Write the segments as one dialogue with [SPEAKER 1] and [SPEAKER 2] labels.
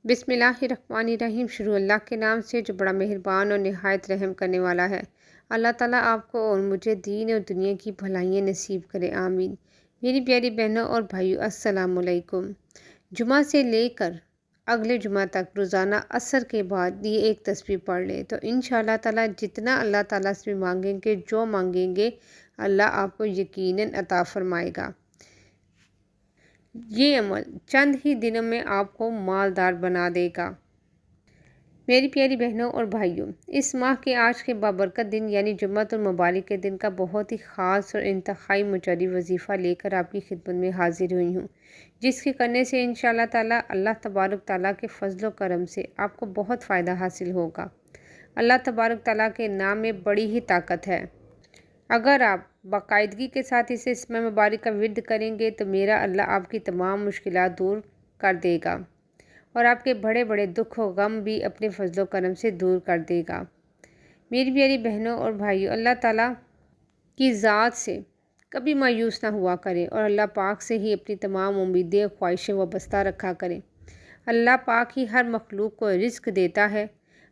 [SPEAKER 1] बिस्मिल्लाहिर्रहमानिर्रहीम। शुरू अल्लाह के नाम से जो बड़ा मेहरबान और निहायत रहम करने वाला है। अल्लाह ताला आपको और मुझे दीन और दुनिया की भलाइयाँ नसीब करे, आमीन। मेरी प्यारी बहनों और भाइयों, अस्सलामु अलैकुम। जुमा से लेकर अगले जुमा तक रोज़ाना असर के बाद ये एक तस्बीह पढ़ लें तो इंशाअल्लाह ताला जितना अल्लाह ताला से मांगेंगे, जो मांगेंगे, अल्लाह आपको यकीनन अता फरमाएगा। ये अमल चंद ही दिनों में आपको मालदार बना देगा। मेरी प्यारी बहनों और भाइयों, इस माह के आज के बाबरकत दिन यानी जुम्मतुल मुबारक के दिन का बहुत ही ख़ास और इंतहाई मुजर्रब वजीफ़ा लेकर आपकी खिदमत में हाजिर हुई हूँ, जिसके करने से इंशाअल्लाह ताला अल्लाह तबारक ताला के फजल व करम से आपको बहुत फ़ायदा हासिल होगा। अल्लाह तबारक ताला के नाम में बड़ी ही ताकत है। अगर आप बाकायदगी के साथ इसे इसमें मुबारक का विर्द करेंगे तो मेरा अल्लाह आपकी तमाम मुश्किलात दूर कर देगा और आपके बड़े बड़े दुख और गम भी अपने फजलो करम से दूर कर देगा। मेरी प्यारी बहनों और भाइयों, अल्लाह ताला की ज़ात से कभी मायूस ना हुआ करें और अल्लाह पाक से ही अपनी तमाम उम्मीदें और ख्वाहिशें वाबस्ता रखा करें। अल्लाह पाक ही हर मखलूक को रिज़्क देता है।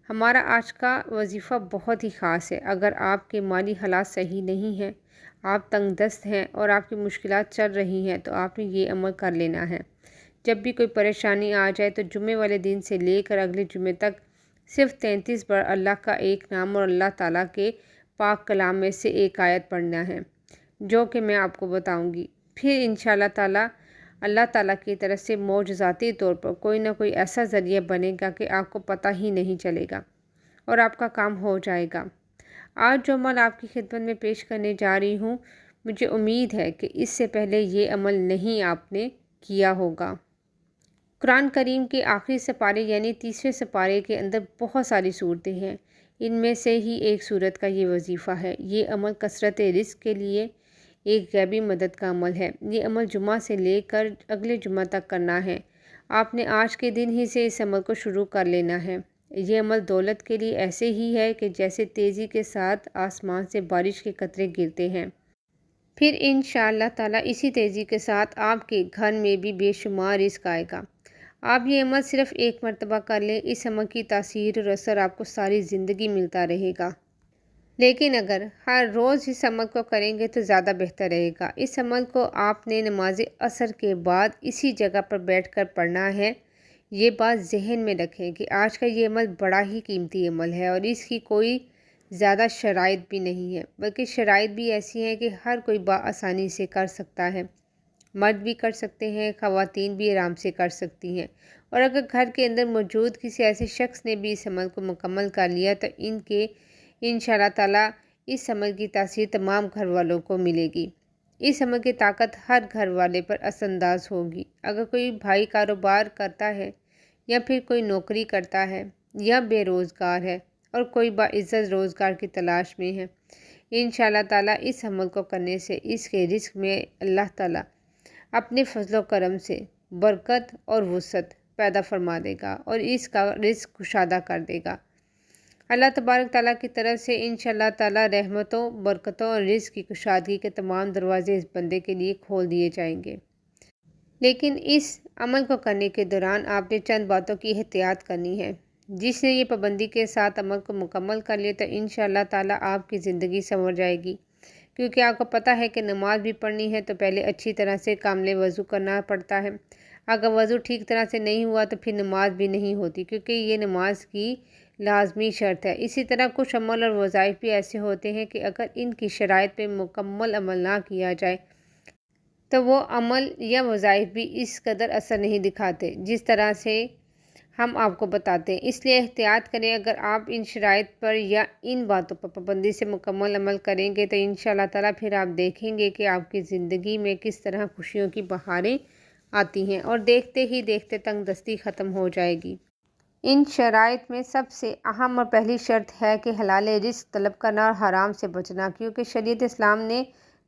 [SPEAKER 1] हमारा आज का वजीफ़ा बहुत ही ख़ास है। अगर आपके माली हालात सही नहीं हैं, आप तंग दस्त हैं और आपकी मुश्किलात चल रही हैं तो आपने ये अमल कर लेना है। जब भी कोई परेशानी आ जाए तो जुम्मे वाले दिन से लेकर अगले जुम्मे तक सिर्फ 33 बार अल्लाह का एक नाम और अल्लाह ताला के पाक कलाम में से एक आयत पढ़ना है, जो कि मैं आपको बताऊंगी। फिर इंशाअल्लाह ताला अल्लाह ताला की तरफ से मौजज़ाती तौर पर कोई ना कोई ऐसा ज़रिया बनेगा कि आपको पता ही नहीं चलेगा और आपका काम हो जाएगा। आज जो अमल आपकी खिदमत में पेश करने जा रही हूँ, मुझे उम्मीद है कि इससे पहले ये अमल नहीं आपने किया होगा। कुरान करीम के आखिरी सिपारे यानी 30वें सिपारे के अंदर बहुत सारी सूरतें हैं। इनमें से ही एक सूरत का ये वजीफ़ा है। ये अमल कसरत रिज़्क के लिए एक गैबी मदद का अमल है। ये अमल जुमा से लेकर अगले जुमा तक करना है। आपने आज के दिन ही से इस अमल को शुरू कर लेना है। ये अमल दौलत के लिए ऐसे ही है कि जैसे तेज़ी के साथ आसमान से बारिश के कतरे गिरते हैं। फिर इंशाअल्लाह ताला इसी तेज़ी के साथ आपके घर में भी बेशुमार रिज़्क आएगा। आप ये अमल सिर्फ़ एक मरतबा कर लें, इस अमल की तासीर और असर आपको सारी ज़िंदगी मिलता रहेगा। लेकिन अगर हर रोज़ इस अमल को करेंगे तो ज़्यादा बेहतर रहेगा। इस अमल को आपने नमाज असर के बाद इसी जगह पर बैठकर पढ़ना है। ये बात जहन में रखें कि आज का ये अमल बड़ा ही कीमती अमल है और इसकी कोई ज़्यादा शराइत भी नहीं है, बल्कि शराइत भी ऐसी हैं कि हर कोई आसानी से कर सकता है। मर्द भी कर सकते हैं, ख़वातीन भी आराम से कर सकती हैं। और अगर घर के अंदर मौजूद किसी ऐसे शख्स ने भी इस अमल को मुकम्मल कर लिया तो इंशाअल्लाह ताला इस अमल की तासीर तमाम घर वालों को मिलेगी। इस अमल की ताकत हर घर वाले पर असरअंदाज होगी। अगर कोई भाई कारोबार करता है या फिर कोई नौकरी करता है या बेरोज़गार है और कोई बाइज़्ज़त रोज़गार की तलाश में है, इंशाअल्लाह ताला इस अमल को करने से इसके रिज़्क में अल्लाह ताला अपने फजलो करम से बरकत और वुसअत पैदा फरमा देगा और इसका रिज़्क कुशादा कर देगा। अल्लाह तबारक ताला की तरफ से इंशाअल्लाह ताला रहमतों, बरकतों और रिज़्क की कुशादगी के तमाम दरवाजे इस बंदे के लिए खोल दिए जाएंगे। लेकिन इस अमल को करने के दौरान आपने चंद बातों की एहतियात करनी है। जिसने ये पाबंदी के साथ अमल को मुकम्मल कर लिया तो इंशाअल्लाह ताला आपकी ज़िंदगी संवर जाएगी। क्योंकि आपको पता है कि नमाज भी पढ़नी है तो पहले अच्छी तरह से कामिल वज़ू करना पड़ता है। अगर वज़ू ठीक तरह से नहीं हुआ तो फिर नमाज भी नहीं होती, क्योंकि ये नमाज की लाजमी शर्त है। इसी तरह कुछ अमल और वज़ाइफ भी ऐसे होते हैं कि अगर इनकी शराइत पे मुकम्मल अमल ना किया जाए तो वो अमल या वज़ाइफ भी इस कदर असर नहीं दिखाते जिस तरह से हम आपको बताते हैं। इसलिए एहतियात करें। अगर आप इन शराइत पर या इन बातों पर पाबंदी से मुकम्मल अमल करेंगे तो इंशाअल्लाह ताला फिर आप देखेंगे कि आपकी ज़िंदगी में किस तरह खुशियों की बहारें आती हैं और देखते ही देखते तंगदस्ती ख़त्म हो जाएगी। इन शराइत में सबसे अहम और पहली शर्त है कि हलाल रिज़्क तलब करना और हराम से बचना, क्योंकि शरीयत इस्लाम ने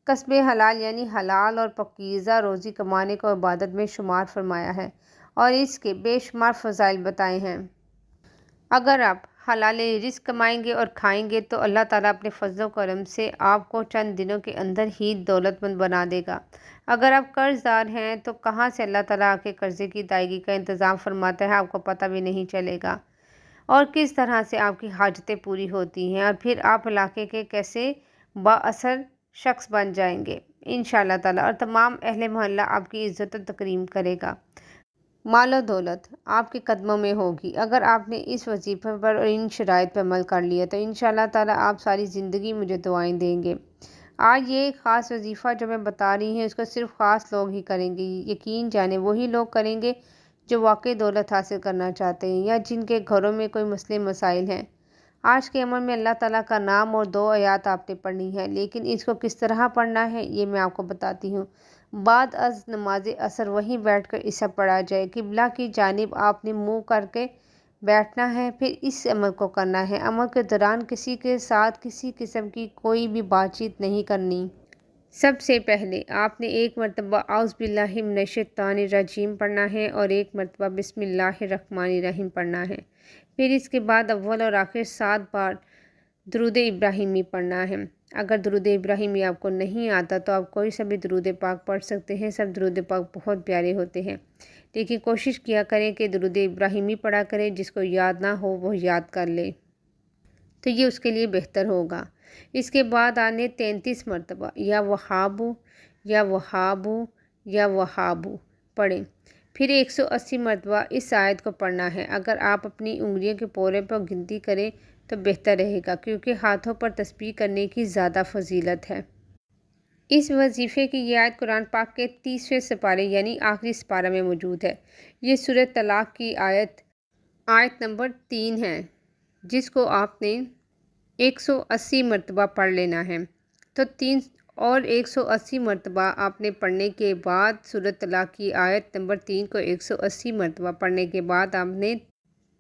[SPEAKER 1] कस्बे हलाल यानी हलाल और पकीज़ा रोज़ी कमाने को इबादत में शुमार फरमाया है और इसके बेशुमार फ़ज़ाइल बताए हैं। अगर आप हलाल रिज़्क कमाएंगे और खाएंगे तो अल्लाह ताला अपने फजल करम से आपको चंद दिनों के अंदर ही दौलतमंद बना देगा। اگر آپ قرض دار ہیں تو کہاں سے اللہ تعالیٰ آپ کے قرضے کی ادائیگی کا انتظام فرماتا ہے، آپ کو پتہ بھی نہیں چلے گا، اور کس طرح سے آپ کی حاجتیں پوری ہوتی ہیں، اور پھر آپ علاقے کے کیسے با اثر شخص بن جائیں گے انشاءاللہ تعالیٰ، اور تمام اہل محلہ آپ کی عزت و تکریم کرے گا۔ مال و دولت آپ کے قدموں میں ہوگی اگر آپ نے اس وظیفے پر اور ان شرائط پر عمل کر لیا تو انشاءاللہ تعالیٰ آپ ساری زندگی مجھے دعائیں دیں گے۔ آج یہ خاص وظیفہ جو میں بتا رہی ہوں اس کو صرف خاص لوگ ہی کریں گے، یقین جانیں وہی لوگ کریں گے جو واقعی دولت حاصل کرنا چاہتے ہیں یا جن کے گھروں میں کوئی مسئلے مسائل ہیں۔ آج کے عمل میں اللہ تعالیٰ کا نام اور 2 آیات آپ نے پڑھنی ہے، لیکن اس کو کس طرح پڑھنا ہے یہ میں آپ کو بتاتی ہوں۔ بعد از نماز اثر وہیں بیٹھ کر اسے پڑھا جائے، قبلہ کی جانب آپ نے منہ کر کے بیٹھنا ہے، پھر اس عمل کو کرنا ہے۔ عمل کے دوران کسی کے ساتھ کسی قسم کی کوئی بھی بات چیت نہیں کرنی۔ سب سے پہلے آپ نے 1 مرتبہ اعوذ باللہ من الشیطان الرجیم پڑھنا ہے اور 1 مرتبہ بسم اللہ الرحمن الرحیم پڑھنا ہے، پھر اس کے بعد اول اور آخر 7 بار درود ابراہیمی پڑھنا ہے۔ اگر درود ابراہیمی آپ کو نہیں آتا تو آپ کوئی سا بھی درود پاک پڑھ سکتے ہیں، سب درود پاک بہت پیارے ہوتے ہیں، لیکن کوشش کیا کریں کہ درود ابراہیمی پڑھا کریں، جس کو یاد نہ ہو وہ یاد کر لے تو یہ اس کے لیے بہتر ہوگا۔ اس کے بعد آنے 33 مرتبہ یا وہابو یا وہابو یا وہابو پڑھیں، پھر 180 مرتبہ اس آیت کو پڑھنا ہے۔ اگر آپ اپنی انگلیوں کے پورے پر گنتی کریں تو بہتر رہے گا، کیونکہ ہاتھوں پر تسبیح کرنے کی زیادہ فضیلت ہے۔ اس وظیفے کی یہ آیت قرآن پاک کے 30ویں سپارے یعنی آخری سپارہ میں موجود ہے۔ یہ سورہ طلاق کی آیت نمبر 3 ہے، جس کو آپ نے 180 مرتبہ پڑھ لینا ہے۔ تو 3 اور 180 مرتبہ آپ نے پڑھنے کے بعد سورہ طلاق کی آیت نمبر 3 کو 180 مرتبہ پڑھنے کے بعد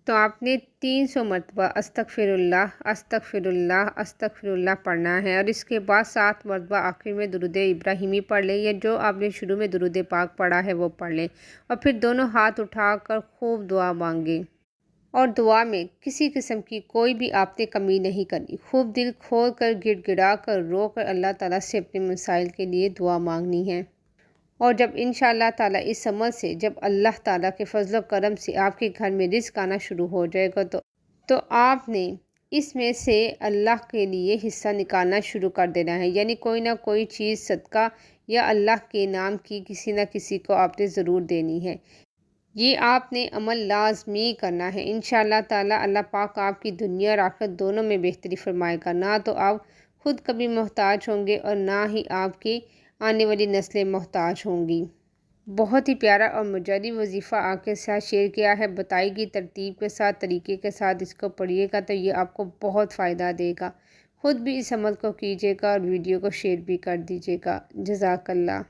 [SPEAKER 1] آپ نے 300 مرتبہ استغفر اللہ استغفر اللہ استغفر اللہ پڑھنا ہے، اور اس کے بعد 7 مرتبہ آخر میں درود ابراہیمی پڑھ لیں، یا جو آپ نے شروع میں درود پاک پڑھا ہے وہ پڑھ لیں، اور پھر دونوں ہاتھ اٹھا کر خوب دعا مانگیں، اور دعا میں کسی قسم کی کوئی بھی آپ نے کمی نہیں کرنی، خوب دل کھول کر گڑ گڑا کر رو کر اللہ تعالیٰ سے اپنے مسائل کے لیے دعا مانگنی ہے۔ اور جب انشاءاللہ تعالیٰ اس عمل سے جب اللہ تعالیٰ کے فضل و کرم سے آپ کے گھر میں رزق آنا شروع ہو جائے گا تو آپ نے اس میں سے اللہ کے لیے حصہ نکالنا شروع کر دینا ہے، یعنی کوئی نہ کوئی چیز صدقہ یا اللہ کے نام کی کسی نہ کسی کو آپ نے ضرور دینی ہے۔ یہ آپ نے عمل لازمی کرنا ہے، انشاءاللہ تعالیٰ اللہ پاک آپ کی دنیا اور آخرت دونوں میں بہتری فرمائے گا، نہ تو آپ خود کبھی محتاج ہوں گے اور نہ ہی آپ کی آنے والی نسلیں محتاج ہوں گی۔ بہت ہی پیارا اور مجرب وظیفہ آپ کے ساتھ شیئر کیا ہے، بتائی گئی ترتیب کے ساتھ طریقے کے ساتھ اس کو پڑھیے گا تو یہ آپ کو بہت فائدہ دے گا۔ خود بھی اس عمل کو کیجیے گا اور ویڈیو کو شیئر بھی کر دیجیے گا۔ جزاک اللہ۔